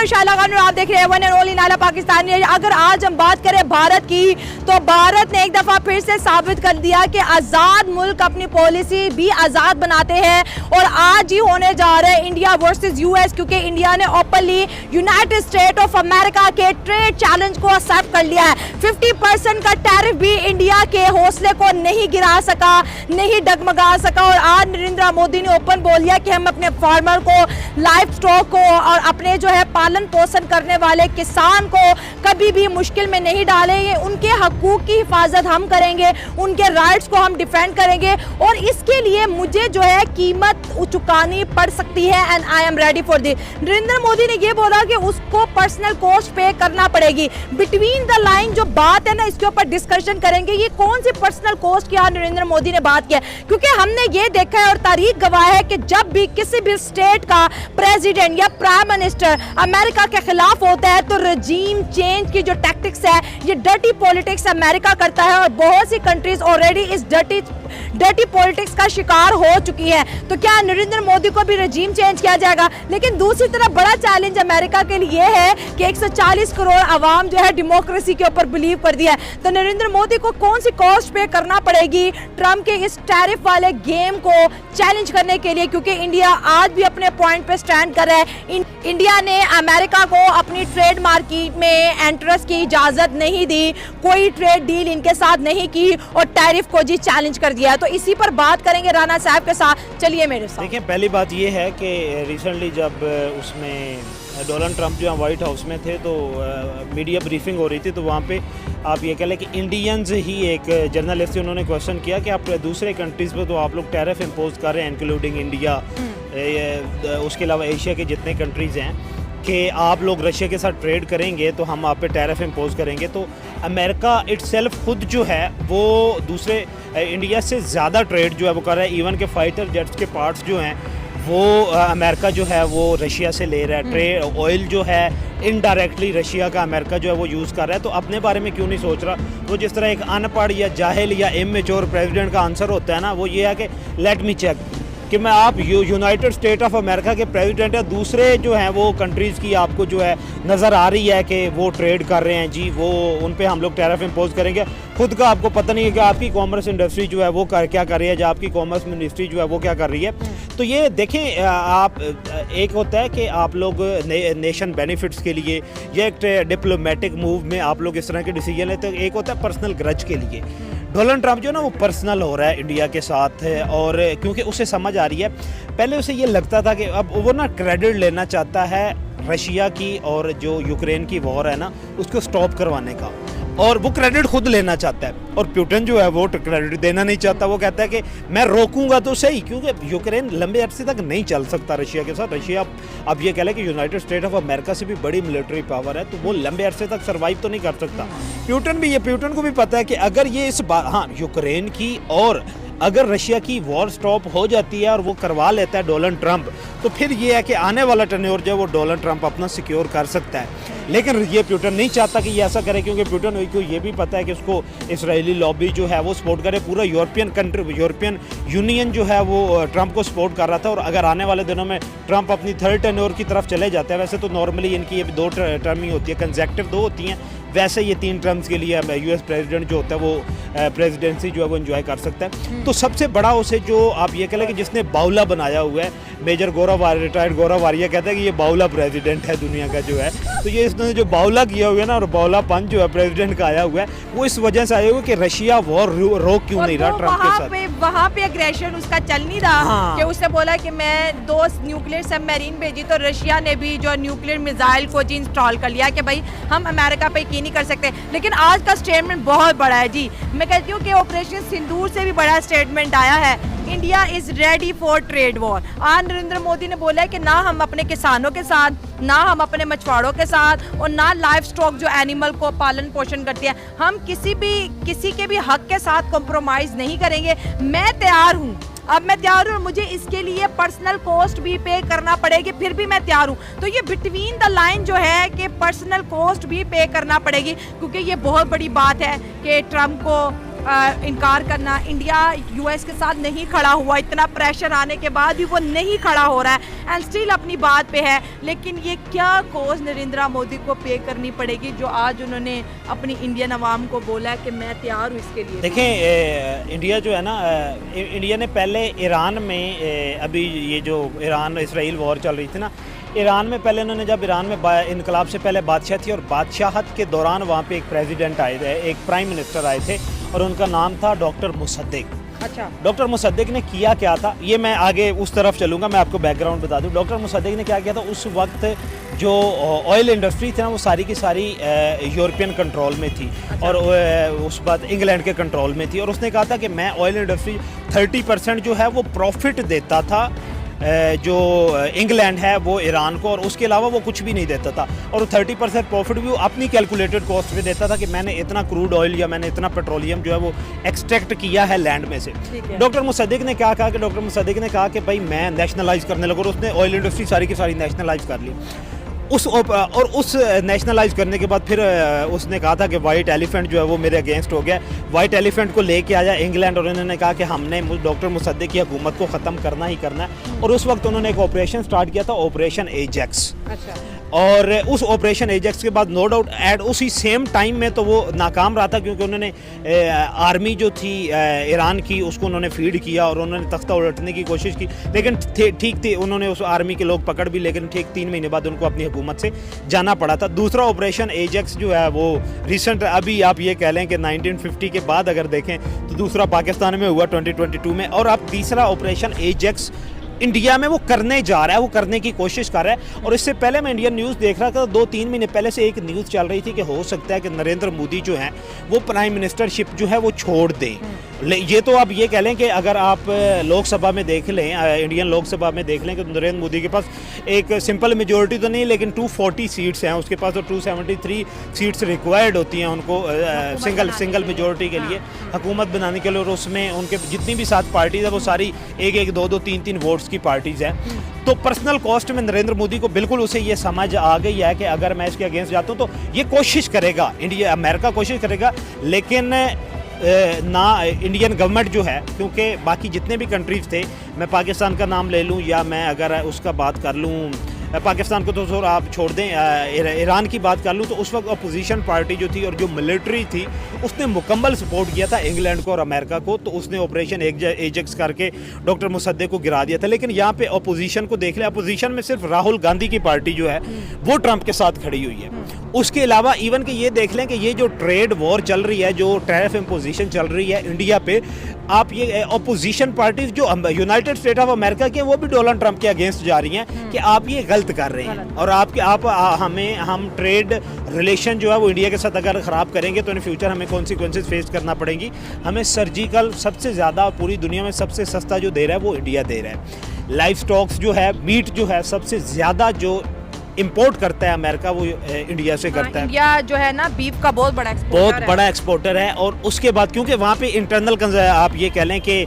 शाला खान और आप देख रहे हैं वन एंड ओनली नाला पाकिस्तानी। अगर आज हम बात करें भारत की, तो भारत ने एक दफा फिर से साबित कर दिया कि आजाद मुल्क अपनी पॉलिसी भी आजाद बनाते हैं। और आज ही होने जा रहे हैं इंडिया वर्सेस यूएस, क्योंकि इंडिया ने openly United state of America के ट्रेड चैलेंज को एक्सेप्ट कर लिया है। 50% का टैरिफ भी इंडिया के हौसले को नहीं गिरा सका, नहीं डगमगा सका। और आज नरेंद्र मोदी ने ओपन बोल दिया कि हम अपने फार्मर को, लाइफ स्टॉक को और अपने जो है पालन पोषण करने वाले किसान को कभी भी मुश्किल में नहीं डालेंगे। उनके हकूक की हिफाजत हम करेंगे, उनके राइट्स को हम डिफेंड करेंगे और इसके लिए मुझे जो है कीमत चुकानी पड़ सकती है and I am ready for this. Narendra Modi ने यह बोला कि उसको पर्सनल कॉस्ट पे करना पड़ेगी। बिटवीन द लाइन जो बात है ना, इसके ऊपर डिस्कशन करेंगे। ये कौन सी पर्सनल कॉस्ट की आज नरेंद्र मोदी ने बात किया, क्योंकि हमने ये देखा है और तारीख गवाह है कि जब भी किसी भी स्टेट का प्रेसिडेंट या प्राइम मिनिस्टर अमेरिका के खिलाफ होता है तो रजीम चेंज की जो टैक्टिक्स है, ये डर्टी पॉलिटिक्स अमेरिका करता है और बहुत सी कंट्रीज ऑलरेडी इस डर्टी पॉलिटिक्स का शिकार हो चुकी है। तो क्या नरेंद्र मोदी को भी रजीम चेंज किया जाएगा? लेकिन दूसरी तरफ बड़ा चैलेंज अमेरिका के लिए है कि 140 करोड़ आवाम जो है डेमोक्रेसी के ऊपर बिलीव कर दिया है। तो नरेंद्र मोदी को कौन सी कॉस्ट पे करना पड़ेगी ट्रंप के इस टैरिफ वाले गेम को चैलेंज करने के लिए, क्योंकि इंडिया आज भी अपने पॉइंट पे स्टैंड कर रहा है। इंडिया ने अमेरिका को अपनी ट्रेड मार्केट में एंट्रेंस की इजाजत नहीं दी, कोई ट्रेड डील इनके साथ नहीं की और टैरिफ को जी चैलेंज कर दिया। तो इसी पर बात करेंगे राना साहब के साथ। चलिए मेरे साथ। देखिए, पहली बात ये है कि रिसेंटली जब उसमें डोनाल्ड ट्रंप जो वाइट हाउस में थे तो मीडिया ब्रीफिंग हो रही थी, तो वहाँ पे आप ये कह लें कि इंडियंस ही एक जर्नलिस्ट से उन्होंने क्वेश्चन किया कि आप दूसरे कंट्रीज़ पे तो आप लोग टैरिफ इम्पोज कर रहे हैं इंक्लूडिंग इंडिया, उसके अलावा एशिया के जितने कंट्रीज़ हैं, कि आप लोग रशिया के साथ ट्रेड करेंगे तो हम आप पे टैरिफ इम्पोज करेंगे। तो अमेरिका इटसेल्फ खुद जो है वो दूसरे इंडिया से ज़्यादा ट्रेड जो है वो कर रहा है। इवन के फाइटर जेट्स के पार्ट्स जो हैं वो अमेरिका जो है वो रशिया से ले रहा है। ट्रेड ऑयल जो है इनडायरेक्टली रशिया का अमेरिका जो है वो यूज़ कर रहा है। तो अपने बारे में क्यों नहीं सोच रहा? वो जिस तरह एक अनपढ़ या जाहिल या इमेच्योर प्रेसिडेंट का आंसर होता है ना, वो ये है कि लेट मी चेक, कि मैं आप यूनाइटेड स्टेट ऑफ अमेरिका के प्रेसिडेंट है, दूसरे जो हैं वो कंट्रीज़ की आपको जो है नज़र आ रही है कि वो ट्रेड कर रहे हैं जी, वो उन पे हम लोग टैरिफ इम्पोज करेंगे। खुद का आपको पता नहीं है कि आपकी कॉमर्स इंडस्ट्री जो है वो क्या कर रही है, जो आपकी कॉमर्स मिनिस्ट्री जो है वो क्या कर रही है। तो ये देखें, आप एक होता है कि आप लोग नेशन बेनिफिट्स के लिए या एक डिप्लोमेटिक मूव में आप लोग इस तरह के डिसीजन लेते हैं, एक होता है पर्सनल ग्रज के लिए। डोनाल्ड ट्रंप जो ना वो पर्सनल हो रहा है इंडिया के साथ है, और क्योंकि उसे समझ आ रही है, पहले उसे ये लगता था कि अब वो ना क्रेडिट लेना चाहता है रशिया की और जो यूक्रेन की वॉर है ना उसको स्टॉप करवाने का, और वो क्रेडिट खुद लेना चाहता है। और पुतिन जो है वो क्रेडिट देना नहीं चाहता, वो कहता है कि मैं रोकूंगा तो सही, क्योंकि यूक्रेन लंबे अरसे तक नहीं चल सकता रशिया के साथ। रशिया अब ये कह लें कि यूनाइटेड स्टेट ऑफ अमेरिका से भी बड़ी मिलिट्री पावर है, तो वो लंबे अरसे तक सर्वाइव तो नहीं कर सकता। पुतिन को भी पता है कि अगर ये इस बार यूक्रेन की और अगर रशिया की वॉर स्टॉप हो जाती है और वो करवा लेता है डोनाल्ड ट्रंप, तो फिर ये है कि आने वाला टर्न्योर जो है वो डोनाल्ड ट्रंप अपना सिक्योर कर सकता है। लेकिन ये पुतिन नहीं चाहता कि ये ऐसा करे, क्योंकि पुतिन को ये भी पता है कि उसको इसराइली लॉबी जो है वो सपोर्ट करे। पूरा यूरोपियन यूनियन जो है वो ट्रंप को सपोर्ट कर रहा था। और अगर आने वाले दिनों में ट्रंप अपनी थर्ड टर्न्योर की तरफ चले जाते हैं, वैसे तो नॉर्मली इनकी ये 2 टर्म ही होती है, कंसेक्टिव 2 होती हैं, वैसे ये 3 टर्म्स के लिए यूएस प्रेसिडेंट जो होता है वो प्रेसिडेंसी जो है वो एंजॉय कर सकता है। तो सबसे बड़ा उसे जो आप ये कह लें कि जिसने बाउला बनाया हुआ है, मेजर रिटायर्ड गौरव आर्या कहता है कि ये बाउला प्रेसिडेंट है दुनिया का जो है। तो ये इसने जो बाउला किया हुआ है ना, और बाउलापन जो है प्रेसिडेंट का आया हुआ है, वो इस वजह से आया हुआ कि रशिया वॉर रोक क्यों नहीं रहा ट्रंप के साथ। वहाँ पे एग्रेशन उसका चल नहीं रहा कि उसने बोला कि मैं 2 न्यूक्लियर सबमरीन भेजी, तो रशिया ने भी जो न्यूक्लियर मिसाइल को जी इंस्टॉल कर लिया कि भाई हम अमेरिका पे यकीन नहीं कर सकते। लेकिन आज का स्टेटमेंट बहुत बड़ा है जी। मैं कहती हूँ कि ऑपरेशन सिंदूर से भी बड़ा स्टेटमेंट आया है, India is ready for trade war. आज नरेंद्र मोदी ने बोला है कि ना हम अपने किसानों के साथ, ना हम अपने मछुआरों के साथ और ना लाइफ स्टॉक जो एनिमल को पालन पोषण करते हैं, हम किसी के भी हक के साथ कॉम्प्रोमाइज नहीं करेंगे। मैं तैयार हूँ, अब मैं तैयार हूँ, मुझे इसके लिए पर्सनल कॉस्ट भी पे करना पड़ेगी, फिर भी मैं तैयार हूँ। तो ये बिटवीन द लाइन जो है कि पर्सनल कॉस्ट भी पे करना पड़ेगी, क्योंकि ये बहुत बड़ी बात है कि ट्रंप को इनकार करना, इंडिया यूएस के साथ नहीं खड़ा हुआ, इतना प्रेशर आने के बाद भी वो नहीं खड़ा हो रहा है एंड स्टिल अपनी बात पे है। लेकिन ये क्या कॉज नरेंद्र मोदी को पे करनी पड़ेगी जो आज उन्होंने अपनी इंडियन अवाम को बोला है कि मैं तैयार हूँ इसके लिए? देखें, इंडिया जो है ना, इंडिया ने पहले ईरान में, अभी ये जो ईरान इसराइल वॉर चल रही थी ना, ईरान में पहले उन्होंने, जब ईरान में इनकलाब से पहले बादशाह थी और बादशाहत के दौरान वहाँ पे एक प्रेसिडेंट आए थे, एक प्राइम मिनिस्टर आए थे और उनका नाम था डॉक्टर मुसद्दिक। अच्छा, डॉक्टर मुसद्दिक ने किया क्या था, ये मैं आगे उस तरफ चलूँगा, मैं आपको बैकग्राउंड बता दूँ। डॉक्टर मुसद्दिक ने क्या किया था, उस वक्त जो ऑयल इंडस्ट्री थी ना वो सारी की सारी यूरोपियन कंट्रोल में थी। अच्छा। और उस बात इंग्लैंड के कंट्रोल में थी और उसने कहा था कि मैं ऑयल इंडस्ट्री 30% जो है वो प्रॉफिट देता था जो इंग्लैंड है वो ईरान को, और उसके अलावा वो कुछ भी नहीं देता था। और 30% प्रॉफिट भी वो अपनी कैलकुलेटेड कॉस्ट पे देता था कि मैंने इतना क्रूड ऑयल या मैंने इतना पेट्रोलियम जो है वो एक्सट्रैक्ट किया है लैंड में से। डॉक्टर मुसद्दिक ने क्या कहा कि डॉक्टर मुसद्दिक ने कहा कि भाई मैं नेशनलाइज करने लगा, और उसने ऑयल इंडस्ट्री सारी की सारी नेशनलाइज कर ली। उस नेशनलाइज करने के बाद फिर उसने कहा था कि वाइट एलिफेंट जो है वो मेरे अगेंस्ट हो गया, वाइट एलिफेंट को लेके आया इंग्लैंड, और उन्होंने कहा कि हमने डॉक्टर मुसद्दिक की हुकूमत को ख़त्म करना ही करना है। और उस वक्त उन्होंने एक ऑपरेशन स्टार्ट किया था, ऑपरेशन एजेक्स। अच्छा। और उस ऑपरेशन एजेक्स के बाद नो डाउट एड उसी सेम टाइम में तो वो नाकाम रहा था, क्योंकि उन्होंने आर्मी जो थी ईरान की उसको उन्होंने फीड किया और उन्होंने तख्ता उलटने की कोशिश की, लेकिन ठीक थी, उन्होंने उस आर्मी के लोग पकड़ भी, लेकिन ठीक 3 महीने बाद उनको अपनी हुकूमत से जाना पड़ा था। दूसरा ऑपरेशन एजेक्स जो है वो रिसेंट, अभी आप ये कह लें कि 1950 के बाद अगर देखें तो दूसरा पाकिस्तान में हुआ 2022 में, और अब तीसरा ऑपरेशन एजेक्स इंडिया में वो करने जा रहा है, वो करने की कोशिश कर रहा है। और इससे पहले मैं इंडियन न्यूज़ देख रहा था, 2-3 महीने पहले से एक न्यूज़ चल रही थी कि हो सकता है कि नरेंद्र मोदी जो है वो प्राइम मिनिस्टरशिप जो है वो छोड़ दें। ये तो आप ये कह लें कि अगर आप लोकसभा में देख लें, इंडियन लोकसभा में देख लें कि नरेंद्र मोदी के पास एक सिंपल मेजोरिटी तो नहीं, लेकिन 240 सीट्स हैं उसके पास, और 273 सीट्स रिक्वायर्ड होती हैं उनको सिंगल मेजोरिटी के लिए हुकूमत बनाने के लिए। और उसमें उनके जितनी भी 7 पार्टीज है वो सारी 1-1, 2-2, 3-3 वोट्स की पार्टीज है। तो पर्सनल कॉस्ट में नरेंद्र मोदी को बिल्कुल उसे ये समझ आ गई है कि अगर मैं इसके अगेंस्ट जाता हूँ तो ये कोशिश करेगा, अमेरिका कोशिश करेगा, लेकिन ना इंडियन गवर्नमेंट जो है, क्योंकि बाकी जितने भी कंट्रीज थे, मैं पाकिस्तान का नाम ले लूँ या मैं अगर उसका बात कर लूँ, पाकिस्तान को तो आप छोड़ दें, ईरान की बात कर लूँ, तो उस वक्त अपोजिशन पार्टी जो थी और जो मिलिट्री थी उसने मुकम्मल सपोर्ट किया था इंग्लैंड को और अमेरिका को, तो उसने ऑपरेशन एजेक्स करके डॉक्टर मुसद्दिक को गिरा दिया था। लेकिन यहाँ पे अपोजिशन को देख ले, अपोजिशन में सिर्फ राहुल गांधी की पार्टी जो है वो ट्रंप के साथ खड़ी हुई है। उसके अलावा इवन कि ये देख लें कि ये जो ट्रेड वॉर चल रही है, जो टैरिफ इम्पोजिशन चल रही है इंडिया पे, आप ये अपोजिशन पार्टीज जो यूनाइटेड स्टेट ऑफ अमेरिका की हैं वो भी डोनाल्ड ट्रंप के अगेंस्ट जा रही हैं कि आप ये गलत कर रहे हैं, और हम ट्रेड रिलेशन जो है वो इंडिया के साथ अगर ख़राब करेंगे तो इन फ्यूचर हमें कॉन्सिक्वेंसेस फेस करना पड़ेंगी। हमें सर्जिकल सबसे ज़्यादा पूरी दुनिया में सबसे सस्ता जो दे रहा है वो इंडिया दे रहा है। लाइफ स्टॉक्स जो है, मीट जो है, सबसे ज़्यादा जो इंपोर्ट करता है अमेरिका वो इंडिया से करता है। इंडिया जो है ना बीफ का बहुत बड़ा एक्सपोर्टर है। और उसके बाद क्योंकि वहाँ पे इंटरनल आप ये कह लें कि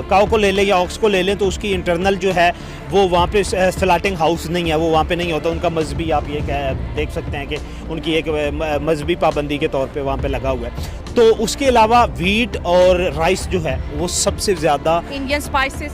काऊ को ले लें या ऑक्स को ले लें तो उसकी इंटरनल जो है वो वहाँ पे स्लॉटिंग हाउस नहीं है, वो वहाँ पे नहीं होता। उनका मजहबी आप ये देख सकते हैं कि उनकी एक मजहबी पाबंदी के तौर पे वहाँ पे लगा हुआ है। तो उसके अलावा वीट और राइस जो है वो सबसे ज़्यादा, इंडियन स्पाइसेस,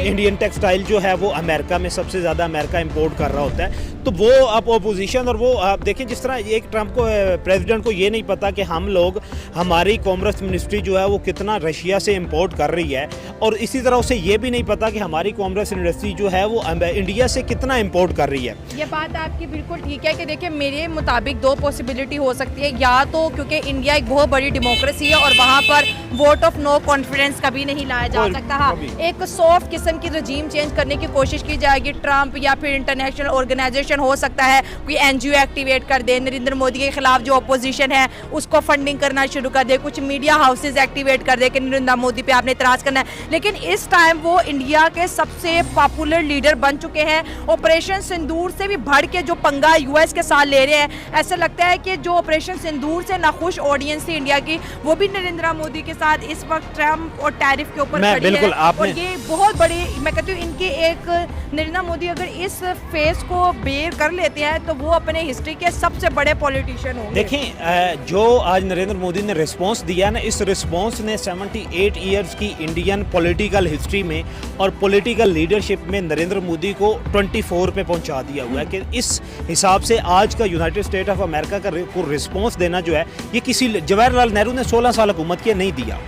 इंडियन टेक्सटाइल जो है वो अमेरिका में सबसे ज़्यादा अमेरिका इंपोर्ट कर रहा होता है। तो वो आप अपोजिशन, और वो आप देखें जिस तरह एक ट्रंप को, प्रेसिडेंट को ये नहीं पता कि हम लोग, हमारी कॉमर्स मिनिस्ट्री जो है वो कितना रशिया से इंपोर्ट कर रही है, और इसी तरह उसे ये भी नहीं पता कि हमारी कॉमर्स इंडस्ट्री जो है वो इंडिया से कितना इंपोर्ट कर रही है। ये बात आपकी बिल्कुल ठीक है कि देखिए मेरे मुताबिक 2 पॉसिबिलिटी हो सकती है, या तो क्योंकि इंडिया एक बहुत बड़ी डेमोक्रेसी है और वहाँ पर वोट ऑफ नो कॉन्फिडेंस कभी नहीं लाया जा सकता। हाँ, एक सॉफ्ट किस्म की रजीम चेंज करने की कोशिश की जाएगी, ट्रंप या फिर इंटरनेशनल ऑर्गेनाइजेशन हो सकता है कोई एनजीओ एक्टिवेट कर दे, नरेंद्र मोदी के खिलाफ जो अपोजिशन है उसको फंडिंग करना शुरू कर दे, कुछ मीडिया हाउसेज एक्टिवेट कर दे कि नरेंद्र मोदी पे आपने इतराज करना है। लेकिन इस टाइम वो इंडिया के सबसे पॉपुलर लीडर बन चुके हैं। ऑपरेशन सिंदूर से भी बढ़ के जो पंगा यूएस के साथ ले रहे हैं, ऐसा लगता है कि जो ऑपरेशन सिंदूर से नाखुश ऑडियंस थी इंडिया की, वो भी नरेंद्र मोदी के साथ इस वक्त ट्रंप और टैरिफ के ऊपर खड़ी है। और ये बहुत बड़ी, मैं कहती हूँ इनकी एक, नरेंद्र मोदी अगर इस फेस को क्लियर कर लेते हैं तो वो अपने हिस्ट्री के सबसे बड़े पॉलिटिशियन होंगे। देखें जो आज नरेंद्र मोदी ने रिस्पांस दिया ना, इस रिस्पांस ने 78 इयर्स की इंडियन पॉलिटिकल हिस्ट्री में और पॉलिटिकल लीडरशिप में नरेंद्र मोदी को 24 पे पहुंचा दिया हुआ है कि इस हिसाब से आज का यूनाइटेड स्टेट ऑफ अमेरिका का को रिस्पांस देना जो है, ये किसी जवाहरलाल नेहरू ने 16 साल हुकूमत किया नहीं दिया।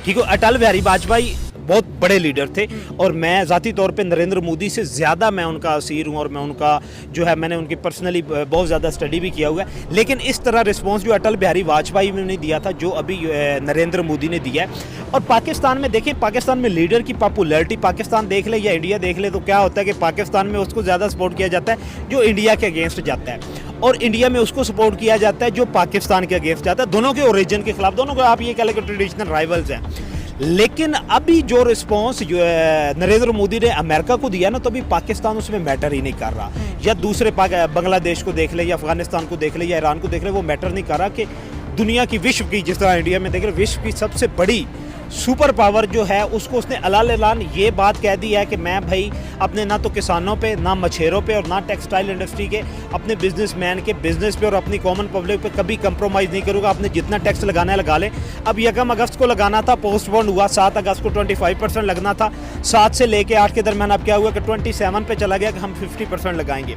ठीक है, अटल बिहारी वाजपेयी बहुत बड़े लीडर थे और मैं ज़ाती तौर पे नरेंद्र मोदी से ज़्यादा मैं उनका असीर हूँ और मैं उनका जो है मैंने उनकी पर्सनली बहुत ज़्यादा स्टडी भी किया हुआ है। लेकिन इस तरह रिस्पांस जो अटल बिहारी वाजपेयी ने नहीं दिया था, जो अभी नरेंद्र मोदी ने दिया है। और पाकिस्तान में देखें, पाकिस्तान में लीडर की पॉपुलैरिटी पाकिस्तान देख ले या इंडिया देख ले तो क्या होता है कि पाकिस्तान में उसको ज़्यादा सपोर्ट किया जाता है जो इंडिया के अगेंस्ट जाता है और इंडिया में उसको सपोर्ट किया जाता है जो पाकिस्तान के अगेंस्ट जाता है। दोनों के ओरिजिन के खिलाफ, दोनों को आप ये कह लें कि ट्रेडिशनल राइवल्स हैं। लेकिन अभी जो रिस्पांस जो नरेंद्र मोदी ने अमेरिका को दिया ना, तो अभी पाकिस्तान उसमें मैटर ही नहीं कर रहा। या दूसरे बांग्लादेश को देख ले या अफगानिस्तान को देख ले या ईरान को देख ले, वो मैटर नहीं कर रहा कि दुनिया की, विश्व की, जिस तरह इंडिया में देख रहे विश्व की सबसे बड़ी सुपर पावर जो है उसको उसने अलान ये बात कह दी है कि मैं भाई अपने ना तो किसानों पे, ना मछेरों पे और ना टेक्सटाइल इंडस्ट्री के, अपने बिजनेसमैन के बिजनेस पे और अपनी कॉमन पब्लिक पे कभी कंप्रोमाइज़ नहीं करूँगा। आपने जितना टैक्स लगाना है लगा ले। अब 1 अगस्त को लगाना था, पोस्टपोन हुआ, 7 अगस्त को 25% लगना था, 7 से लेके 8 के दरमियान अब क्या हुआ कि 27 पे चला गया कि हम 50% लगाएंगे।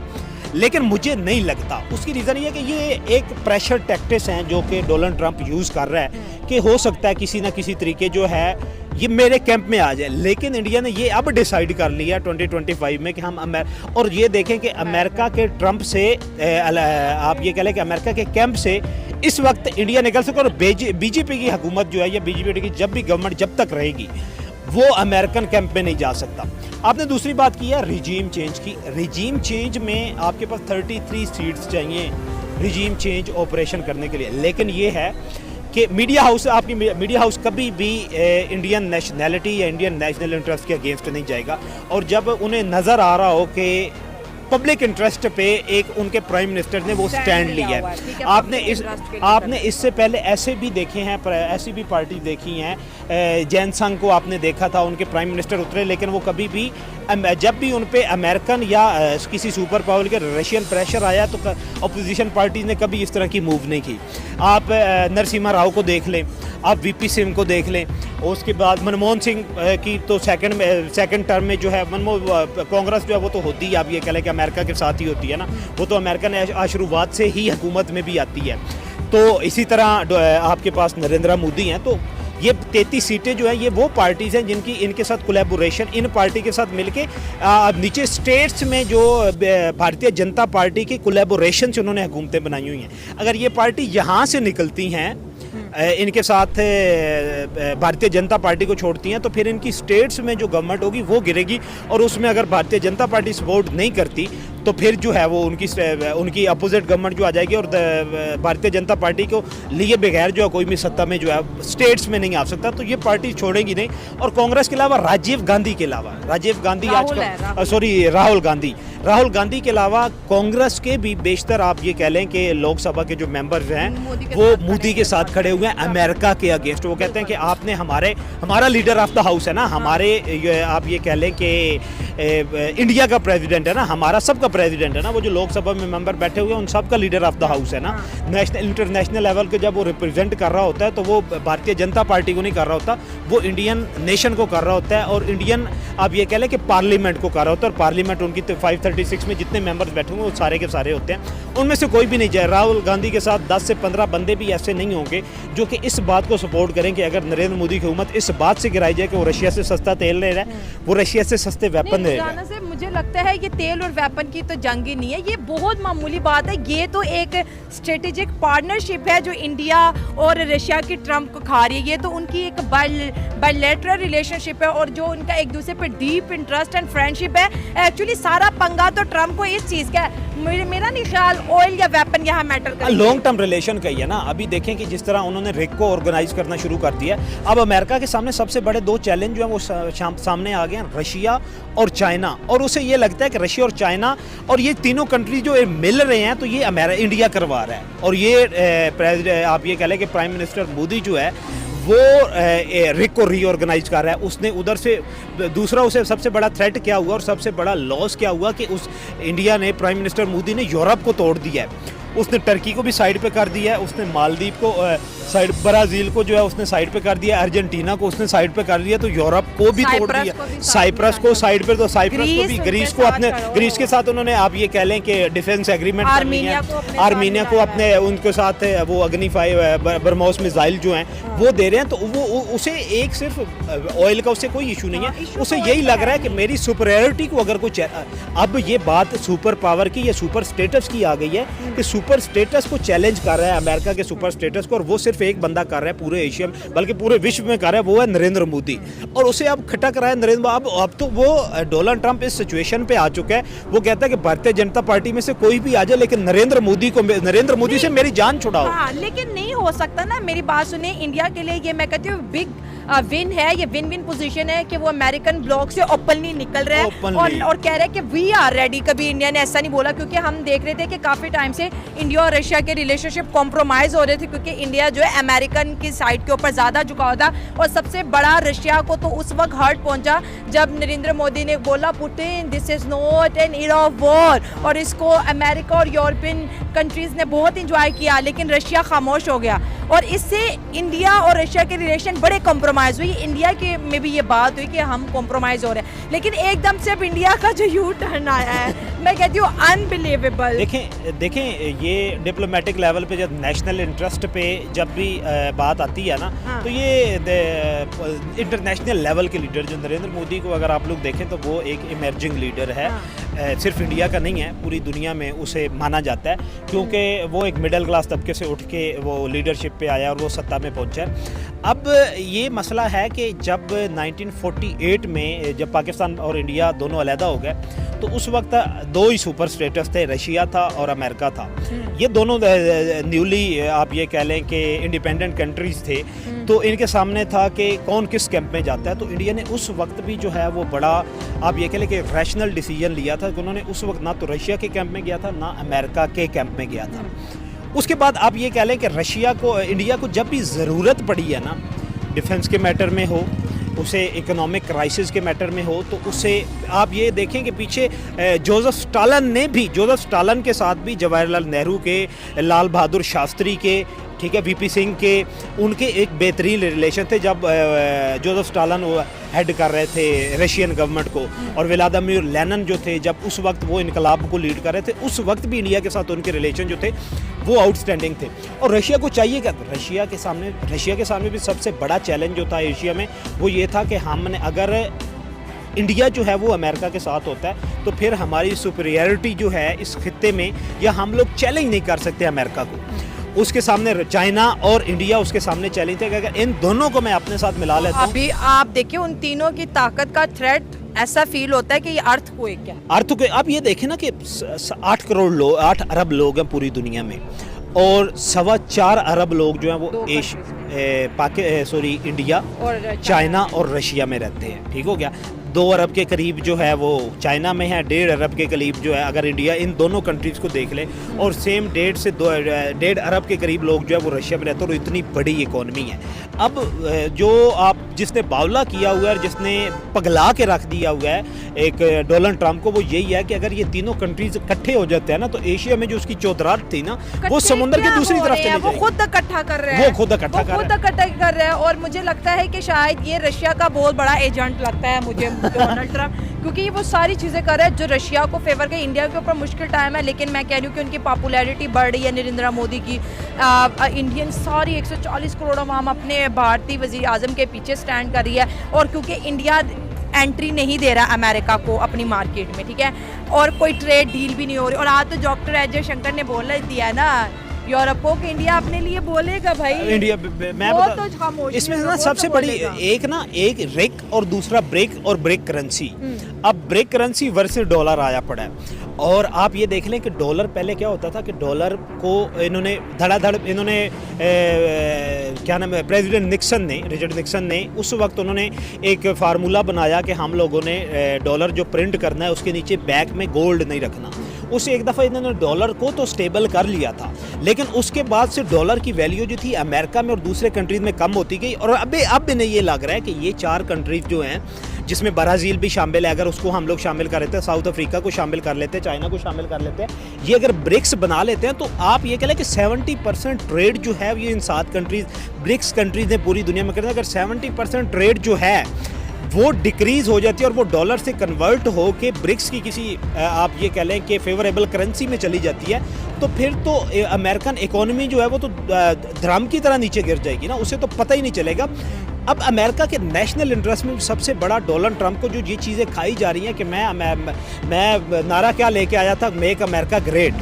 लेकिन मुझे नहीं लगता, उसकी रीज़न ये है कि ये एक प्रेशर टैक्टिक्स हैं जो कि डोनाल्ड ट्रंप यूज़ कर रहा है कि हो सकता है किसी ना किसी तरीके जो है ये मेरे कैंप में आ जाए। लेकिन इंडिया ने ये अब डिसाइड कर लिया 2025 में कि हम और ये देखें कि अमेरिका के ट्रंप से आप ये कह लें कि अमेरिका के कैंप से इस वक्त इंडिया निकल सके और बीजेपी की हुकूमत जो है या बीजेपी की जब भी गवर्नमेंट जब तक रहेगी वो अमेरिकन कैंप में नहीं जा सकता। आपने दूसरी बात की है रिजीम चेंज की। रिजीम चेंज में आपके पास 33 सीट्स चाहिए रिजीम चेंज ऑपरेशन करने के लिए। लेकिन ये है कि मीडिया हाउस, आपकी मीडिया हाउस कभी भी इंडियन नेशनैलिटी या इंडियन नेशनल इंटरेस्ट के अगेंस्ट नहीं जाएगा। और जब उन्हें नज़र आ रहा हो कि पब्लिक इंटरेस्ट पे एक उनके प्राइम मिनिस्टर ने वो स्टैंड लिया है। आपने इससे पहले ऐसे भी देखे हैं, ऐसी भी पार्टी देखी हैं, जैन संघ को आपने देखा था, उनके प्राइम मिनिस्टर उतरे लेकिन वो कभी भी जब भी उन पे अमेरिकन या किसी सुपर पावर के रशियन प्रेशर आया तो अपोजिशन पार्टी ने कभी इस तरह की मूव नहीं की। आप नरसिम्हा राव को देख लें, आप वीपी सिंह को देख लें, उसके बाद मनमोहन सिंह की तो सेकंड टर्म में जो है कांग्रेस जो है वो तो होती है, आप ये कह लें कि अमेरिका के साथ ही होती है ना, वो तो अमेरिका ने आशीर्वाद से ही हुकूमत में भी आती है। तो इसी तरह आपके पास नरेंद्र मोदी हैं। तो ये 33 सीटें जो हैं ये वो पार्टीज़ हैं जिनकी इनके साथ कोलैबोरेशन, इन पार्टी के साथ मिलके नीचे स्टेट्स में जो भारतीय जनता पार्टी की कोलैबोरेशन से उन्होंने हुकूमतें बनाई हुई हैं। अगर ये पार्टी यहाँ से निकलती हैं, इनके साथ भारतीय जनता पार्टी को छोड़ती हैं, तो फिर इनकी स्टेट्स में जो गवर्नमेंट होगी वो गिरेगी। और उसमें अगर भारतीय जनता पार्टी सपोर्ट नहीं करती तो फिर जो है वो उनकी अपोजिट गवर्नमेंट जो आ जाएगी और भारतीय जनता पार्टी को लिए बगैर जो है कोई भी सत्ता में जो है स्टेट्स में नहीं आ सकता। तो ये पार्टी छोड़ेगी नहीं। और कांग्रेस के अलावा राजीव गांधी राहुल गांधी के अलावा कांग्रेस के भी बेशतर आप ये कह लें कि लोकसभा के जो मेंबर्स हैं वो मोदी के साथ खड़े हुए हैं अमेरिका के अगेंस्ट। वो कहते हैं कि आपने हमारा लीडर ऑफ द हाउस है ना, हमारे आप ये कह लें कि इंडिया का प्रेसिडेंट है ना, हमारा सबका प्रेसिडेंट है ना, वो जो लोकसभा में मेंबर बैठे हुए हैं उन सब का लीडर ऑफ द हाउस है ना। नेशनल इंटरनेशनल लेवल के जब वो रिप्रेजेंट कर रहा होता है तो वो भारतीय जनता पार्टी को नहीं कर रहा होता, वो इंडियन नेशन को कर रहा होता है और इंडियन आप ये कह लें कि पार्लियामेंट को कर रहा होता है। और पार्लियामेंट उनकी 536 में जितने मेंबर्स बैठे हुए वो सारे के सारे होते हैं, उनमें से कोई भी नहीं जाए। राहुल गांधी के साथ 10 से 15 बंदे भी ऐसे नहीं होंगे जो कि इस बात को सपोर्ट करें कि अगर नरेंद्र मोदी की हुकूमत इस बात से गिराई जाए कि वो रशिया से सस्ता तेल ले रहा है, वो रशिया से सस्ते वेपन ले रहा है। मुझे लगता है ये तेल और वेपन की तो जंग ही नहीं है, ये बहुत मामूली बात है। ये तो एक स्ट्रेटेजिक पार्टनरशिप है जो इंडिया और रशिया की ट्रम्प को खा रही है। ये तो उनकी एक बायलैटरल रिलेशनशिप है और जो उनका एक दूसरे पर डीप इंटरेस्ट एंड फ्रेंडशिप है। एक्चुअली सारा पंगा तो ट्रम्प को इस चीज़ का है। मेरा नहीं ख्याल ऑयल या वेपन यहाँ मैटर करता है, लॉन्ग टर्म रिलेशन का ही है ना। अभी देखें कि जिस तरह उन्होंने रिक को ऑर्गेनाइज करना शुरू कर दिया, अब अमेरिका के सामने सबसे बड़े 2 चैलेंज जो हैं वो सामने आ गए हैं, रशिया और चाइना। और उसे ये लगता है कि रशिया और चाइना और ये तीनों कंट्री जो मिल रहे हैं तो ये इंडिया करवा रहा है। और ये आप ये कह लें कि प्राइम मिनिस्टर मोदी जो है वो रिक को रीऑर्गेनाइज कर रहा है। उसने उधर से दूसरा उसे सबसे बड़ा थ्रेट क्या हुआ और सबसे बड़ा लॉस क्या हुआ कि उस इंडिया ने, प्राइम मिनिस्टर मोदी ने यूरोप को तोड़ दिया है। उसने टर्की को भी साइड पे कर दिया है, उसने मालदीव को साइड, ब्राज़ील को जो है उसने साइड पे कर दिया, अर्जेंटीना को उसने साइड पे कर दिया, तो यूरोप को भी तोड़ दिया, साइप्रस को साइड पे, तो साइप्रस को भी, ग्रीस को अपने, ग्रीस के साथ उन्होंने, आप ये कह लें कि डिफेंस एग्रीमेंट कर लिया है, आर्मीनिया को अपने, उनके साथ वो अग्नि 5 ब्रह्मोस मिसाइल जो हैं वो दे रहे हैं। तो वो उसे एक सिर्फ ऑयल का उससे कोई इशू नहीं है, उसे यही लग रहा है कि मेरी सुपरियरिटी को अगर कुछ, अब ये बात सुपर पावर की या सुपर स्टेटस की आ गई है कि सुपर स्टेटस को चैलेंज कर रहा है अमेरिका के सुपर स्टेटस को, और वो सिर्फ एक बंदा कर रहा है पूरे एशिया में, बल्कि पूरे विश्व में कर रहा है, वो है नरेंद्र मोदी। और उसे अब खटक रहा है नरेंद्र, अब तो वो डोनाल्ड ट्रंप इस सिचुएशन पे आ चुका है, वो कहता है कि भारतीय जनता पार्टी में से कोई भी आ जाए लेकिन नरेंद्र मोदी से मेरी जान छुड़ाओ। हाँ, लेकिन नहीं हो सकता ना, मेरी बात सुनिए, इंडिया के लिए ये मैं कहती हूँ बिग विन है, ये विन विन पोजीशन है कि वो अमेरिकन ब्लॉक से ओपनली निकल रहे हैं और कह रहे हैं कि वी आर रेडी। कभी इंडिया ने ऐसा नहीं बोला, क्योंकि हम देख रहे थे कि काफ़ी टाइम से इंडिया और रशिया के रिलेशनशिप कॉम्प्रोमाइज़ हो रहे थे, क्योंकि इंडिया जो है अमेरिकन की साइड के ऊपर ज़्यादा झुकाव था। और सबसे बड़ा रशिया को तो उस वक्त हर्ट पहुंचा जब नरेंद्र मोदी ने बोला Putin this is not an era of war, और इसको अमेरिका और यूरोपियन कंट्रीज़ ने बहुत इंजॉय किया, लेकिन रशिया खामोश हो गया और इससे इंडिया और रशिया के रिलेशन बड़े कॉम्प्रोमाइज़ हुई। इंडिया के में भी ये बात हुई कि हम कॉम्प्रोमाइज़ हो रहे हैं, लेकिन एकदम से अब इंडिया का जो यू टर्न आया है, मैं कहती हूँ अनबिलीवेबल। देखें ये डिप्लोमेटिक लेवल पे जब नेशनल इंटरेस्ट पे जब भी बात आती है ना, हाँ। तो ये इंटरनेशनल लेवल के लीडर जो नरेंद्र मोदी को अगर आप लोग देखें तो वो एक इमर्जिंग लीडर है। हाँ। सिर्फ इंडिया का नहीं है, पूरी दुनिया में उसे माना जाता है, क्योंकि वो एक मिडिल क्लास तबके से उठ के वो लीडरशिप पे आया और वो सत्ता में पहुंचा है। अब ये मसला है कि जब 1948 में जब पाकिस्तान और इंडिया दोनों अलहदा हो गए, तो उस वक्त दो ही सुपर स्टेटस थे, रशिया था और अमेरिका था। ये दोनों न्यूली आप ये कह लें कि इंडिपेंडेंट कंट्रीज़ थे, तो इनके सामने था कि कौन किस कैंप में जाता है। तो इंडिया ने उस वक्त भी जो है वो बड़ा, आप ये कह लें कि रैशनल डिसीजन लिया था कि उन्होंने उस वक्त ना तो रशिया के कैंप में गया था ना अमेरिका के कैंप में गया था। उसके बाद आप ये कह लें कि इंडिया को जब भी ज़रूरत पड़ी है ना, डिफेंस के मैटर में हो, उसे इकोनॉमिक क्राइसिस के मैटर में हो, तो उसे आप ये देखें कि पीछे जोसेफ स्टालिन के साथ भी जवाहरलाल नेहरू के, लाल बहादुर शास्त्री के, ठीक है, वीपी सिंह के, उनके एक बेहतरीन रिलेशन थे जब जोसेफ स्टालिन हेड कर रहे थे रशियन गवर्नमेंट को, और व्लादिमीर लेनिन जो थे जब उस वक्त वो इनकलाब को लीड कर रहे थे, उस वक्त भी इंडिया के साथ उनके रिलेशन जो थे वो आउटस्टैंडिंग थे। और रशिया को चाहिए क्या? रशिया के सामने भी सबसे बड़ा चैलेंज जो था एशिया में वो ये था कि हमने, अगर इंडिया जो है वो अमेरिका के साथ होता है तो फिर हमारी सुपीरियरिटी जो है इस खित्ते में, या हम लोग चैलेंज नहीं कर सकते अमेरिका को। उसके सामने चाइना और इंडिया उसके सामने चैलेंज थे कि अगर इन दोनों को मैं अपने साथ मिला लेता हूं। अभी आप देखिए उन तीनों की ताकत का थ्रेट ऐसा फील होता है कि ये अर्थक्वेक है। अर्थक्वेक, आप ये देखें ना कि 8 अरब लोग हैं पूरी दुनिया में, और 4.25 अरब लोग जो हैं वो इंडिया और चाइना और रशिया में रहते हैं। ठीक हो गया, 2 अरब के करीब जो है वो चाइना में है, 1.5 अरब के करीब जो है अगर इंडिया इन दोनों कंट्रीज़ को देख ले, और सेम 1.5 से 1.5 अरब के करीब लोग जो है वो रशिया में रहते हैं, और इतनी बड़ी इकोनॉमी है। अब जो आप जिसने बावला किया हुआ है, जिसने पगला के रख दिया हुआ है एक डोनाल्ड ट्रंप को, वो यही है कि अगर ये तीनों कंट्रीज इकट्ठे हो जाते हैं ना, तो एशिया में जो उसकी चौधराहट थी ना, वो समुद्र की दूसरी तरफ चली जाएगी। वो खुद इकट्ठा कर रहे हैं, वो खुद इकट्ठा कर रहे हैं। और मुझे लगता है कि शायद ये रशिया का बहुत बड़ा एजेंट लगता है मुझे डोनाल्ड ट्रंप, क्योंकि ये वो सारी चीज़ें कर रहे हैं जो रशिया को फेवर कर। इंडिया के ऊपर मुश्किल टाइम है, लेकिन मैं कह रही हूँ कि उनकी पॉपुलैरिटी बढ़ रही है नरेंद्र मोदी की। इंडियन सारी 140 करोड़ आवाम अपने भारतीय वज़ीर आज़म के पीछे स्टैंड कर रही है, और क्योंकि इंडिया एंट्री नहीं दे रहा अमेरिका को अपनी मार्केट में, ठीक है, और कोई ट्रेड डील भी नहीं हो रही। और आज तो डॉक्टर एस जयशंकर ने बोल दिया है ना यूरोप को कि इंडिया अपने लिए बोलेगा भाई। इंडिया मैं बता, इसमें ना सबसे बड़ी एक रिक और दूसरा ब्रेक और ब्रेक करेंसी। अब ब्रेक करेंसी वर्सेस डॉलर आया पड़ा है, और आप ये देख लें कि डॉलर पहले क्या होता था कि डॉलर को इन्होंने धड़ाधड़ क्या नाम है, प्रेसिडेंट रिचर्ड निक्सन ने उस वक्त उन्होंने एक फार्मूला बनाया कि हम लोगों ने डॉलर जो प्रिंट करना है उसके नीचे बैक में गोल्ड नहीं रखना। उस एक दफ़ा इन्होंने डॉलर को तो स्टेबल कर लिया था, लेकिन उसके बाद से डॉलर की वैल्यू जो थी अमेरिका में और दूसरे कंट्रीज़ में कम होती गई। और अब इन्हें ये लग रहा है कि ये 4 कंट्रीज़ जो हैं, जिसमें ब्राज़ील भी शामिल है, अगर उसको हम लोग शामिल कर लेते हैं, साउथ अफ्रीका को शामिल कर लेते हैं, चाइना को शामिल कर लेते हैं, ये अगर ब्रिक्स बना लेते हैं तो आप ये कह लें कि 70% ट्रेड जो है ये इन 7 कंट्रीज़ ब्रिक्स कंट्रीज़ ने पूरी दुनिया में करते हैं। अगर 70% ट्रेड जो है वो डिक्रीज़ हो जाती है और वो डॉलर से कन्वर्ट हो के ब्रिक्स की किसी आप ये कह लें कि फेवरेबल करेंसी में चली जाती है, तो फिर तो अमेरिकन इकोनॉमी जो है वो तो ध्रम की तरह नीचे गिर जाएगी ना, उसे तो पता ही नहीं चलेगा। अब अमेरिका के नेशनल इंटरेस्ट में सबसे बड़ा डोनाल्ड ट्रंप को जो ये चीज़ें खाई जा रही हैं कि मैं नारा क्या लेके आया था, मेक अमेरिका ग्रेट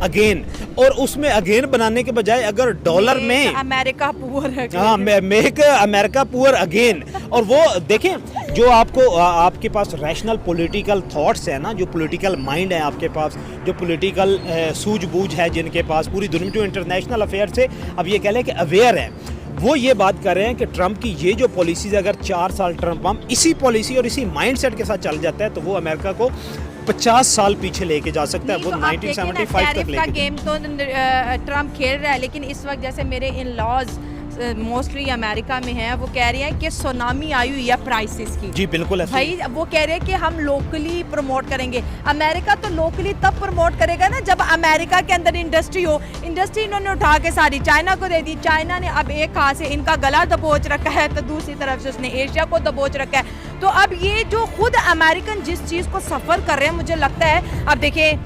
अगेन, और उसमें अगेन बनाने के बजाय अगर डॉलर में अमेरिका पुअर है, हाँ, मेक अमेरिका पुअर अगेन। और वो देखें, जो आपके पास रैशनल पॉलिटिकल थॉट्स है ना, जो पॉलिटिकल माइंड है आपके पास, जो पॉलिटिकल सूझबूझ है जिनके पास पूरी दुनिया में, जो इंटरनेशनल अफेयर से अब ये कह लें कि अवेयर है, वो ये बात कर रहे हैं कि ट्रंप की ये जो पॉलिसीज, अगर 4 साल ट्रंप हम इसी पॉलिसी और इसी माइंडसेट के साथ चल जाता है तो वो अमेरिका को 50 साल पीछे लेके जा सकता है, वो 1975 तक लेके। गेम तो ट्रंप खेल रहा है, लेकिन इस वक्त जैसे मेरे इन लॉज मोस्टली अमेरिका में है, वो कह रहे हैं कि सुनामी आई हुई है प्राइसेस की। जी बिल्कुल ऐसा भाई, वो कह रहे हैं कि हम लोकली प्रमोट करेंगे। अमेरिका तो लोकली तब प्रमोट करेगा ना जब अमेरिका के अंदर इंडस्ट्री हो। इंडस्ट्री इन्होंने उठा के सारी चाइना को दे दी। चाइना ने अब एक हाथ से इनका गला दबोच रखा है तो दूसरी तरफ से उसने एशिया को दबोच रखा है। तो अब ये जो खुद अमेरिकन जिस चीज़ को सफ़र कर रहे हैं, मुझे लगता है अब देखिए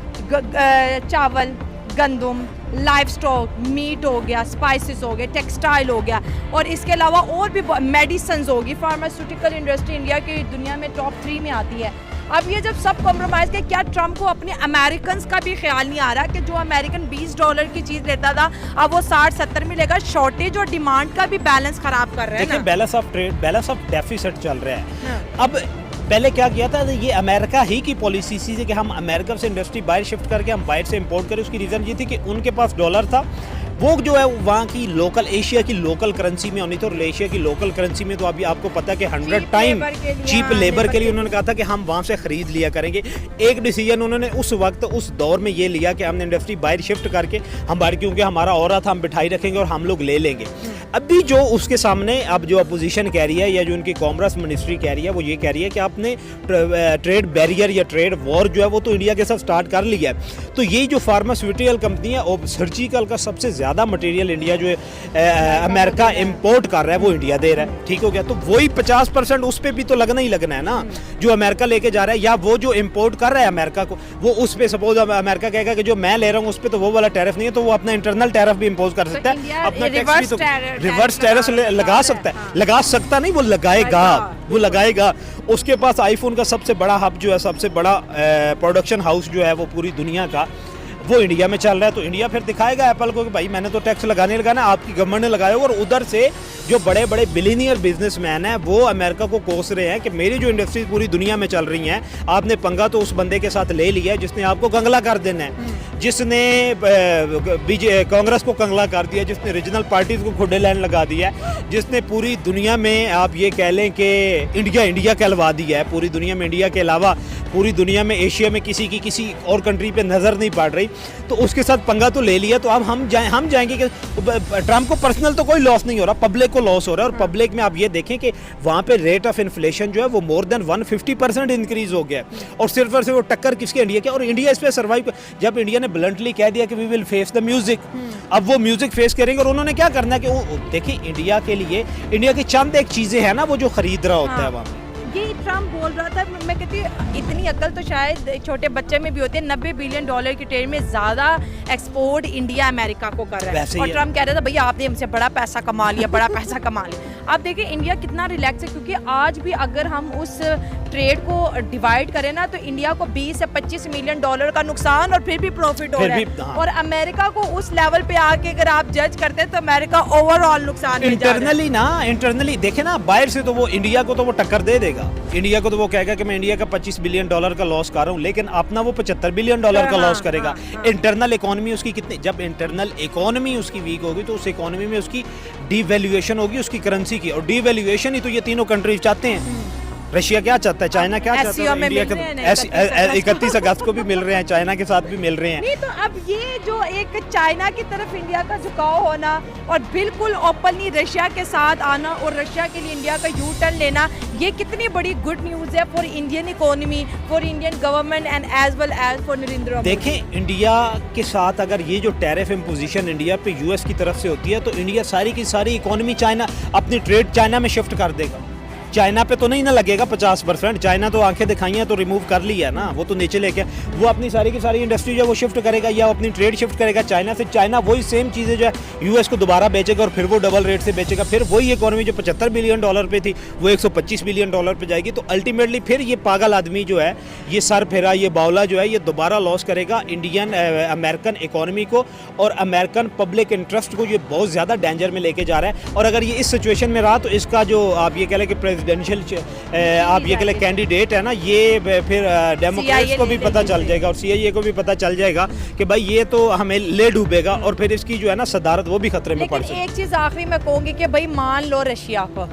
चावल, गंदम, लाइफ स्टॉक, मीट हो गया, स्पाइसेस हो गए, टेक्सटाइल हो गया, और इसके अलावा और भी मेडिसिन होगी। फार्मास्यूटिकल इंडस्ट्री इंडिया की दुनिया में टॉप 3 में आती है। अब ये जब सब कॉम्प्रोमाइज़ के, क्या ट्रंप को अपने अमेरिकन का भी ख्याल नहीं आ रहा कि जो अमेरिकन $20 की चीज़ लेता था अब वो 60-70 में लेगा? शॉर्टेज और डिमांड का भी बैलेंस खराब कर रहे हैं ना। Balance of trade, balance of deficit चल रहा है। अब पहले क्या किया था, ये अमेरिका ही की पॉलिसी थी कि हम अमेरिका से इंडस्ट्री बाहर शिफ्ट करके हम बाहर से इंपोर्ट करें। उसकी रीज़न ये थी कि उनके पास डॉलर था, वो जो है वहाँ की लोकल, एशिया की लोकल करेंसी में होनी थी, और एशिया की लोकल करेंसी में तो अभी आपको पता है कि 100 टाइम चीप लेबर के लिए उन्होंने कहा था कि हम वहाँ से ख़रीद लिया करेंगे। एक डिसीजन उन्होंने उस वक्त उस दौर में ये लिया कि हमने इंडस्ट्री बाहर शिफ्ट करके हम बाहर, क्योंकि हमारा और था, हम बिठाई रखेंगे और हम लोग ले लेंगे। अभी जो उसके सामने अब जो अपोजिशन कह रही है या जो उनकी कॉमर्स मिनिस्ट्री कह रही है, वो ये कह रही है कि आपने ट्रेड बैरियर या ट्रेड वॉर जो है वो तो इंडिया के साथ स्टार्ट कर लिया है। तो ये जो फार्मास्यूटिकल कंपनी है और सर्जिकल का सबसे ज़्यादा मटेरियल इंडिया जो है अमेरिका इंपोर्ट कर रहा है वो इंडिया दे रहा है, ठीक हो गया। तो वही 50% उस पर भी तो लगना ही लगना है ना, जो अमेरिका लेके जा रहा है, या वो जो इंपोर्ट कर रहा है अमेरिका को, वो उस पर सपोज अमेरिका कहेगा कि जो मैं ले रहा हूँ उस पर तो वो वाला टैरिफ नहीं है, तो वो अपना इंटरनल टैरिफ भी इम्पोज कर सकता है, अपना टैक्स भी तो रिवर्स टैरिफ लगा सकता है। लगा सकता नहीं, वो लगाएगा, वो लगाएगा। उसके पास आईफोन का सबसे बड़ा हब जो है, सबसे बड़ा प्रोडक्शन हाउस जो है वो पूरी दुनिया का, वो इंडिया में चल रहा है। तो इंडिया फिर दिखाएगा एप्पल को कि भाई मैंने तो टैक्स लगाना, आपकी गवर्नमेंट ने लगाया। और उधर से जो बड़े बड़े बिलियनियर बिजनेसमैन हैं वो अमेरिका को कोस रहे हैं कि मेरी जो इंडस्ट्रीज पूरी दुनिया में चल रही हैं, आपने पंगा तो उस बंदे के साथ ले लिया जिसने आपको कंगला कर देना है, जिसने कांग्रेस को कंगला कर दिया, जिसने रीजनल पार्टीज को खुडे लाइन लगा दिया है, जिसने पूरी दुनिया में आप ये कह लें कि इंडिया कहलवा दिया है। पूरी दुनिया में इंडिया के अलावा पूरी दुनिया में, एशिया में किसी और कंट्री पे नज़र नहीं पड़ रही, तो उसके साथ पंगा तो ले लिया। तो अब हम जाएंगे कि ट्रंप को पर्सनल तो कोई लॉस नहीं हो रहा, पब्लिक को लॉस हो रहा है। और पब्लिक में आप ये देखें कि वहाँ पे रेट ऑफ इन्फ्लेशन जो है वो मोर देन 150% इंक्रीज हो गया, और सिर्फ और सिर्फ वो टक्कर किसके, इंडिया के। और इंडिया इस पर सर्वाइव, जब इंडिया ने ब्लंटली कह दिया कि we will face the music, अब वो म्यूजिक फेस करेंगे। और उन्होंने क्या करना है कि देखिए इंडिया के लिए, इंडिया की चंद एक चीज़ें हैं ना वो जो खरीद रहा होता है वहाँ। ये ट्रम्प बोल रहा था, मैं कहती हूँ इतनी अकल तो शायद छोटे बच्चे में भी होती है। $90 बिलियन की ट्रेड में ज़्यादा एक्सपोर्ट इंडिया अमेरिका को कर रहा है, और ट्रम्प कह रहा था भैया आपने हमसे बड़ा पैसा कमा लिया, बड़ा पैसा कमा लिया। अब देखिए इंडिया कितना रिलैक्स है, क्योंकि आज भी अगर हम उस ट्रेड को डिवाइड करें ना तो इंडिया को $20 से $25 मिलियन का नुकसान और फिर भी प्रॉफिट हो रहा है। और अमेरिका को उस लेवल पे आके अगर आप जज करते हैं तो अमेरिका ओवरऑल नुकसान इंटरनली देखे ना, बाहर से तो वो इंडिया को तो वो टक्कर दे देगा, इंडिया को तो वो कहेगा कि मैं इंडिया का $25 बिलियन का लॉस कर रहा हूँ, लेकिन अपना वो $75 बिलियन का लॉस करेगा। इंटरनल इकोनॉमी उसकी कितनी, जब इंटरनल इकोनॉमी उसकी वीक होगी तो उस इकोनॉमी में उसकी डीवैल्यूएशन होगी उसकी करेंसी की, और डीवैल्यूएशन ही तो ये तीनों कंट्रीज चाहते हैं। रशिया क्या चाहता है, चाइना क्या चाहता SCO है, में इंडिया मिल रहे हैं ना, 31 अगस्त को भी मिल रहे हैं, चाइना के साथ भी मिल रहे हैं। नहीं तो अब ये जो एक चाइना की तरफ इंडिया का झुकाव होना और बिल्कुल ओपनली रशिया के साथ आना और रशिया के लिए इंडिया का यू टर्न लेना, ये कितनी बड़ी गुड न्यूज़ है for Indian economy, for Indian government and as well as for Narendra Modi. देखें, इंडिया के साथ अगर ये जो टैरिफ इम्पोजिशन इंडिया पे यूएस की तरफ से होती है तो इंडिया सारी की सारी इकोनॉमी चाइना, अपनी ट्रेड चाइना में शिफ्ट कर देगा। चाइना पे तो नहीं ना लगेगा 50%, चाइना तो आंखें दिखाई हैं तो रिमूव कर लिया है ना, वो तो नीचे लेके वो अपनी सारी की सारी इंडस्ट्री जो वो शिफ्ट करेगा या अपनी ट्रेड शिफ्ट करेगा चाइना से। चाइना वही सेम चीज़ें जो है यूएस को दोबारा बेचेगा और फिर वो डबल रेट से बेचेगा, फिर वही इकोनॉमी जो $75 बिलियन पे थी वो $125 बिलियन पे जाएगी। तो अल्टीमेटली फिर ये पागल आदमी जो है, ये सर फेरा, ये बावला जो है, ये दोबारा लॉस करेगा इंडियन अमेरिकन इकोनॉमी को और अमेरिकन पब्लिक इंटरेस्ट को, ये बहुत ज़्यादा डेंजर में लेके जा रहा है। और अगर ये इस सिचुएशन में रहा तो इसका जो आप ये कह लें कि प्रेसिडेंशियल आप ये कह लें कैंडिडेट है ना, ये फिर डेमोक्रेट्स को भी पता चल जाएगा और CIA को भी पता चल जाएगा कि भाई ये तो हमें ले डूबेगा और फिर इसकी जो है ना सदारत वो भी खतरे में पड़ सकती है। एक चीज़ आखिरी में कहूँगी कि भाई मान लो रशिया को,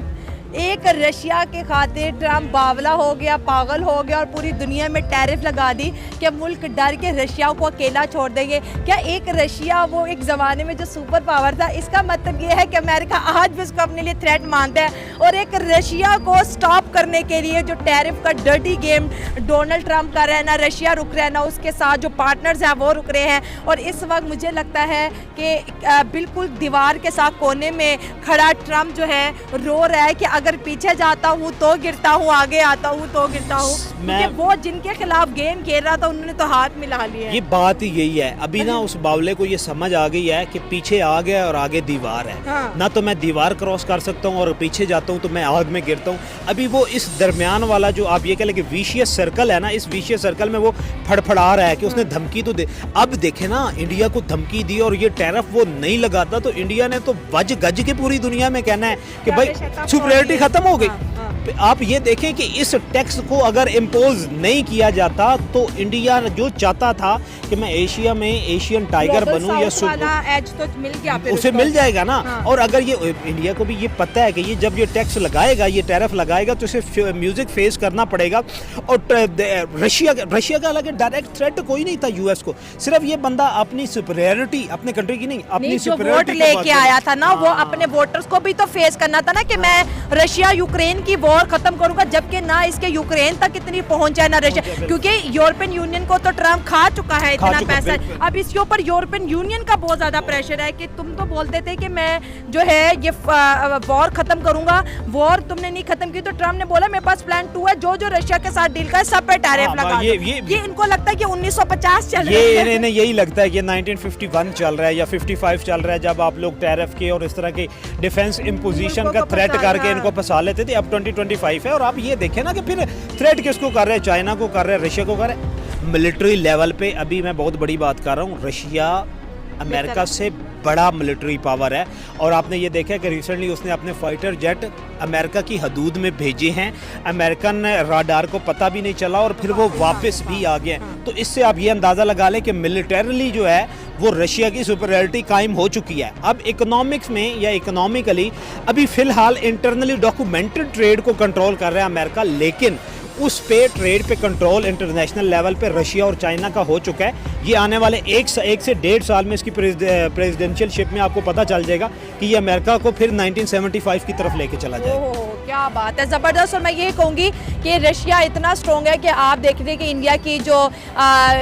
एक रशिया के खातिर ट्रम्प बावला हो गया, पागल हो गया और पूरी दुनिया में टैरिफ लगा दी कि मुल्क डर के रशिया को अकेला छोड़ देंगे। क्या एक रशिया वो एक ज़माने में जो सुपर पावर था, इसका मतलब ये है कि अमेरिका आज भी उसको अपने लिए थ्रेट मानता है? और एक रशिया को स्टॉप करने के लिए जो टैरिफ का डर्टी गेम डोनाल्ड ट्रम्प कर रहे हैं ना, रशिया रुक रहा है ना, उसके साथ जो पार्टनर्स हैं वो रुक रहे हैं। और इस वक्त मुझे लगता है कि बिल्कुल दीवार के साथ कोने में खड़ा ट्रम्प जो है रो रहा है कि अगर पीछे जाता हूँ तो गिरता हूँ, आगे आता हूँ तो गिरता हूँ। क्योंकि वो जिनके खिलाफ गेम खेल रहा था उन्होंने तो हाथ मिला लिया। ये बात ही यही है, अभी ना उस बावले को ये समझ आ गई है कि पीछे आ गया और आगे दीवार है। हाँ। ना तो मैं दीवार क्रॉस कर सकता हूँ और पीछे जाता हूँ तो मैं आग में गिरता हूँ। अभी वो इस दरमियान वाला जो आप ये कह लें कि विशियस सर्कल है ना, इस विशियस सर्कल में वो फड़फड़ा रहा है कि उसने धमकी तो दे। अब देखे ना, इंडिया को धमकी दी और ये टैरिफ वो नहीं लगाता तो इंडिया ने तो वज गज के पूरी दुनिया में कहना है कि भाई सुपरियरिटी खत्म हो गई। आप ये देखें कि इस टैक्स को अगर इम्पोज नहीं किया जाता तो इंडिया जो चाहता था कि मैं एशिया में एशियन टाइगर बनूं या एज तो मिल गया, उसे मिल जाएगा ना। हाँ। और अगर ये इंडिया को भी ये पता है कि ये जब ये टैक्स लगाएगा, ये टैरिफ लगाएगा तो इसे म्यूजिक फेस करना पड़ेगा। और रशिया का अलग डायरेक्ट थ्रेट कोई नहीं था यूएस को, सिर्फ ये बंदा अपनी सुपरियरिटी, अपने कंट्री की नहीं, अपनी सुपरियरिटी लेके आया था ना, वो अपने वोटर्स को भी तो फेस करना था ना कि मैं रशिया यूक्रेन की वॉर खत्म करूंगा, जबकि ना इसके यूक्रेन तक इतनी पहुंच है ना रशिया, क्योंकि यूरोपियन यूनियन को तो ट्रम्प खा चुका है इतना पैसा। अब इसके ऊपर यूरोपियन यूनियन का बहुत ज्यादा प्रेशर है कि तुम तो बोलते थे कि मैं जो है ये वॉर खत्म करूंगा, वॉर तुमने नहीं खत्म की। तो ट्रम्प ने बोला मेरे पास प्लान 2 है, जो जो रशिया के साथ डील का सब पे टैरिफ लगा। ये इनको लगता है कि 1950 चल रहा है, इन्हें यही लगता है कि 1951 चल रहा है या 55 चल रहा है, जब आप लोग टैरिफ के और इस तरह के डिफेंस इम्पोजिशन का थ्रेट करके इनको फंसा लेते थे। अब 2025 है और आप ये देखें ना कि फिर थ्रेट किसको कर रहे हैं, चाइना को कर रहे हैं, रशिया को कर रहे हैं। मिलिट्री लेवल पे अभी मैं बहुत बड़ी बात कर रहा हूँ, रशिया अमेरिका से बड़ा मिलिट्री पावर है। और आपने ये देखा कि रिसेंटली उसने अपने फाइटर जेट अमेरिका की हदूद में भेजे हैं, अमेरिकन राडार को पता भी नहीं चला और फिर वो वापस भी आ गए। तो इससे आप ये अंदाज़ा लगा लें कि मिलिटरली जो है वो रशिया की सुपरियरिटी कायम हो चुकी है। अब इकोनॉमिक्स में या इकोनॉमिकली अभी फ़िलहाल इंटरनली डॉक्यूमेंटेड ट्रेड को कंट्रोल कर रहा है अमेरिका, लेकिन उस पे ट्रेड पे कंट्रोल इंटरनेशनल लेवल पे रशिया और चाइना का हो चुका है। ये आने वाले एक से 1.5 साल में इसकी प्रेसिडेंशियल शिप में आपको पता चल जाएगा कि ये अमेरिका को फिर 1975 की तरफ लेके चला जाएगा। क्या बात है, ज़बरदस्त। और मैं ये कहूँगी कि रशिया इतना स्ट्रॉन्ग है कि आप देख रहे हैं कि इंडिया की जो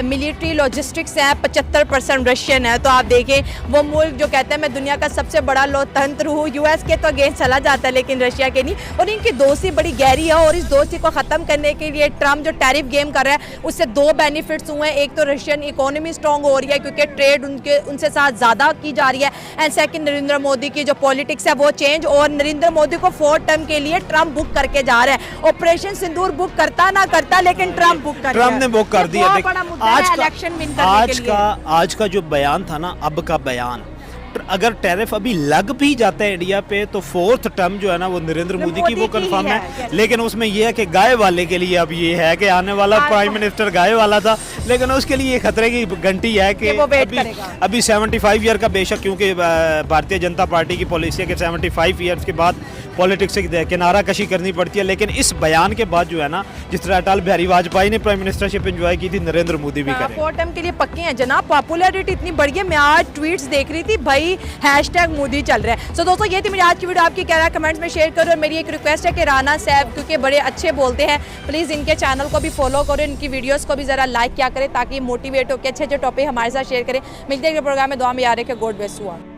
मिलिट्री लॉजिस्टिक्स है 75% रशियन है। तो आप देखें वो मुल्क जो कहते हैं मैं दुनिया का सबसे बड़ा लोकतंत्र हूँ, यूएस के तो अगेंस्ट चला जाता है लेकिन रशिया के नहीं। और इनकी दोस्ती बड़ी गहरी है और इस दोस्ती को ख़त्म करने के लिए ट्रम्प जो टैरिफ गेम कर रहा है उससे 2 बेनिफिट्स हुए हैं। एक तो रशियन इकोनॉमी स्ट्रॉन्ग हो रही है क्योंकि ट्रेड उनसे साथ ज़्यादा की जा रही है, एंड सेकंड नरेंद्र मोदी की जो पॉलिटिक्स है वो चेंज। और नरेंद्र मोदी को 4 टर्म के लिए ट्रम्प बुक करके जा रहा है। ऑपरेशन सिंदूर बुक करता ना करता, लेकिन ट्रम्प बुक कर ट्रम्प ने बुक कर दिया। आज का जो बयान था ना, अब का बयान, अगर टैरिफ अभी लग भी जाता है इंडिया पे तो फोर्थ टर्म जो है ना वो नरेंद्र मोदी की वो कंफर्म है। लेकिन उसमें ये है कि गाय वाले के लिए अब ये है कि आने वाला प्राइम मिनिस्टर गाय वाला था, लेकिन उसके लिए खतरे की घंटी है कि अभी 75 ईयर का, बेशक क्योंकि भारतीय जनता पार्टी की पॉलिसी है कि 75 ईयर्स के बाद पॉलिटिक्स से किनारा कशी करनी पड़ती है। लेकिन इस बयान के बाद जो है ना, जिस तरह अटल बिहारी वाजपेयी ने प्राइम मिनिस्टरशिप एंजॉय की थी, नरेंद्र मोदी भी करें। फोर्थ टर्म के लिए पक्के हैं जनाब, पॉपुलैरिटी इतनी बढ़ गई। मैं आज ट्वीट्स देख रही थी भाई #मोदी चल रहा है। सो दोस्तों ये थी मेरी आज की वीडियो, आपकी क्या राय कमेंट्स में शेयर करो। और मेरी एक रिक्वेस्ट है कि राना साहब क्योंकि बड़े अच्छे बोलते हैं, प्लीज़ इनके चैनल को भी फॉलो करो, इनकी वीडियोस को भी ज़रा लाइक किया करें ताकि मोटिवेट होकर अच्छे अच्छे टॉपिक हमारे साथ शेयर करें। मिलते हैं प्रोग्राम में, दुआ में याद रखें। God bless you all.